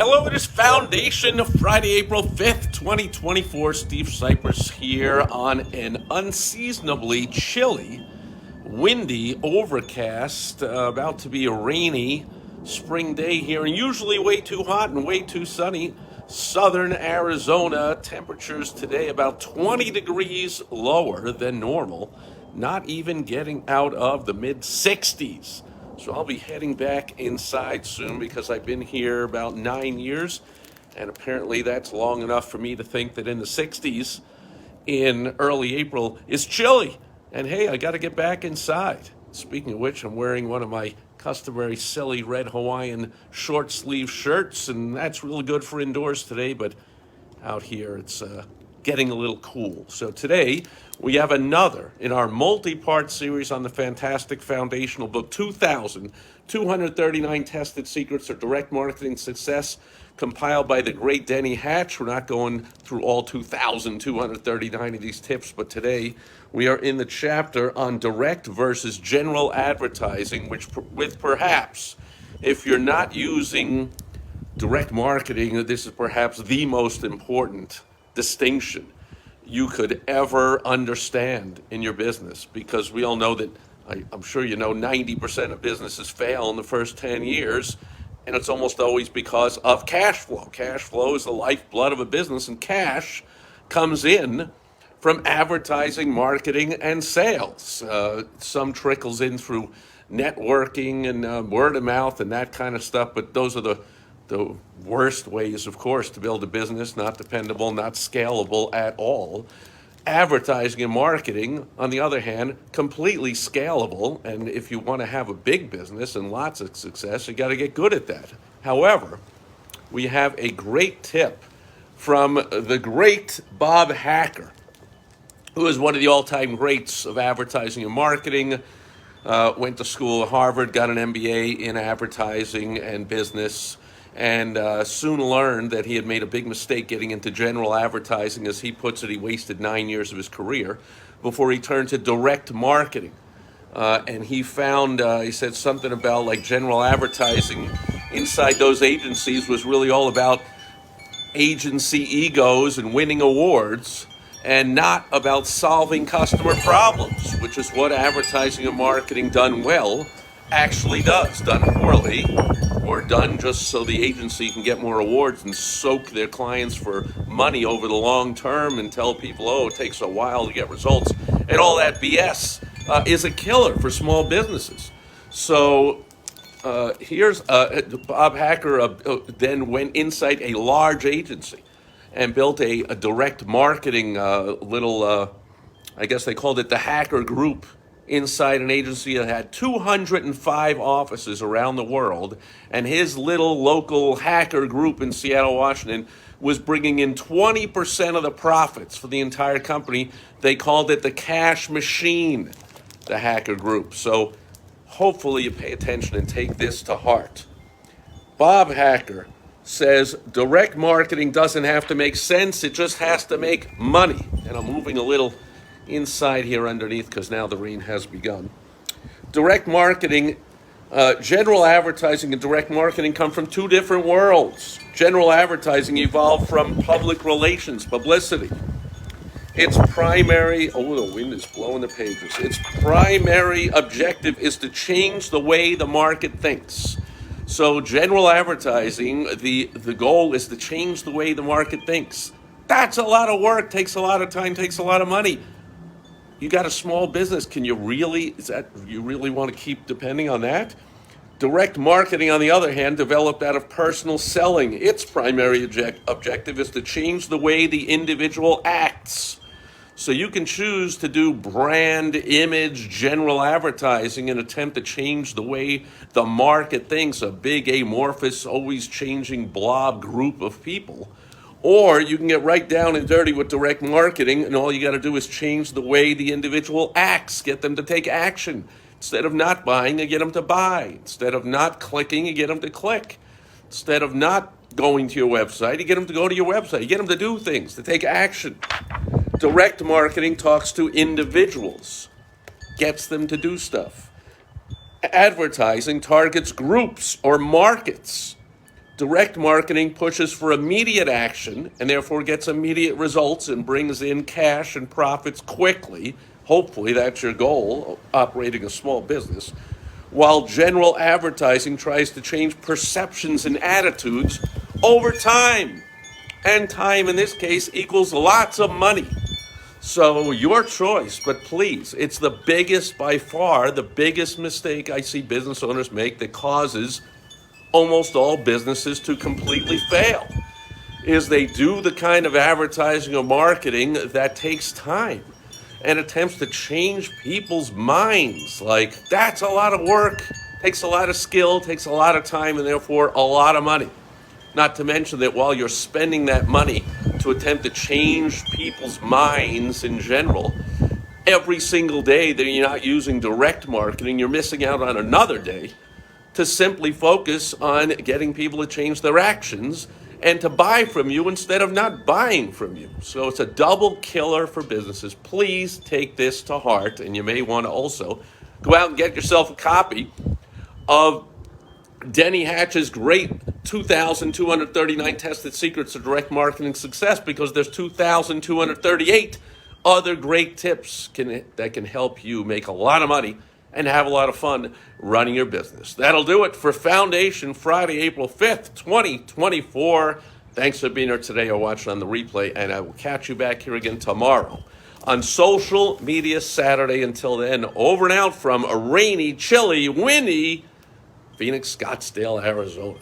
Hello, it is Foundation Friday, April 5th, 2024. Steve Sipress here on an unseasonably chilly, windy, overcast, about to be a rainy spring day here, and usually way too hot and way too sunny. Southern Arizona, temperatures today about 20 degrees lower than normal, not even getting out of the mid 60s. So I'll be heading back inside soon because I've been here about 9 years, and apparently that's long enough for me to think that in the 60s in early April is chilly. And hey, I got to get back inside. Speaking of which, I'm wearing one of my customary silly red Hawaiian short sleeve shirts, and that's really good for indoors today, but out here it's getting a little cool. So today we have another in our multi-part series on the fantastic foundational book, 2,239 Tested Secrets of Direct Marketing Success, compiled by the great Denny Hatch. We're not going through all 2,239 of these tips, but today we are in the chapter on direct versus general advertising, with perhaps, if you're not using direct marketing, this is perhaps the most important distinction you could ever understand in your business, because we all know that, I'm sure you know, 90% of businesses fail in the first 10 years, and it's almost always because of cash flow. Cash flow is the lifeblood of a business, and cash comes in from advertising, marketing, and sales. Some trickles in through networking and word of mouth and that kind of stuff, but those are the worst ways, of course, to build a business, not dependable, not scalable at all. Advertising and marketing, on the other hand, completely scalable, and if you want to have a big business and lots of success, you got to get good at that. However, we have a great tip from the great Bob Hacker, who is one of the all-time greats of advertising and marketing, went to school at Harvard, got an MBA in advertising and business, and soon learned that he had made a big mistake getting into general advertising. As he puts it, he wasted 9 years of his career before he turned to direct marketing. And he found, he said something about like general advertising inside those agencies was really all about agency egos and winning awards, and not about solving customer problems, which is what advertising and marketing done well actually does. Done poorly, or done just so the agency can get more awards and soak their clients for money over the long term and tell people, oh, it takes a while to get results, and all that BS is a killer for small businesses. So here's Bob Hacker then went inside a large agency and built a direct marketing little, I guess they called it the Hacker Group, inside an agency that had 205 offices around the world, and his little local hacker group in Seattle, Washington, was bringing in 20% of the profits for the entire company. They called it the cash machine, the Hacker Group. So hopefully you pay attention and take this to heart. Bob Hacker says direct marketing doesn't have to make sense, it just has to make money. And I'm moving a little inside here underneath because now the rain has begun. Direct marketing, general advertising and direct marketing come from two different worlds. General advertising evolved from public relations, publicity. Its primary, oh, the wind is blowing the pages. Its primary objective is to change the way the market thinks. So general advertising, the goal is to change the way the market thinks. That's a lot of work, takes a lot of time, takes a lot of money. You got a small business. Can you really, you really want to keep depending on that? Direct marketing, on the other hand, developed out of personal selling. Its primary objective is to change the way the individual acts. So you can choose to do brand, image, general advertising and attempt to change the way the market thinks, a big, amorphous, always changing blob group of people. Or you can get right down and dirty with direct marketing, and all you got to do is change the way the individual acts, get them to take action. Instead of not buying, you get them to buy. Instead of not clicking, you get them to click. Instead of not going to your website, you get them to go to your website. You get them to do things, to take action. Direct marketing talks to individuals, gets them to do stuff. Advertising targets groups or markets. Direct marketing pushes for immediate action and therefore gets immediate results and brings in cash and profits quickly. Hopefully, that's your goal, operating a small business. While general advertising tries to change perceptions and attitudes over time. And time in this case equals lots of money. So your choice, but please, it's the biggest, by far, the biggest mistake I see business owners make that causes almost all businesses to completely fail, is they do the kind of advertising or marketing that takes time and attempts to change people's minds. Like, that's a lot of work, takes a lot of skill, takes a lot of time, and therefore a lot of money. Not to mention that while you're spending that money to attempt to change people's minds in general, every single day that you're not using direct marketing, you're missing out on another day to simply focus on getting people to change their actions and to buy from you instead of not buying from you. So it's a double killer for businesses. Please take this to heart, and you may want to also go out and get yourself a copy of Denny Hatch's great 2,239 tested secrets of direct marketing success, because there's 2,238 other great tips that can help you make a lot of money and have a lot of fun running your business. That'll do it for Foundation Friday, April 5th, 2024. Thanks for being here today or watching on the replay, and I will catch you back here again tomorrow on Social Media Saturday. Until then, over and out from a rainy, chilly, windy Phoenix, Scottsdale, Arizona.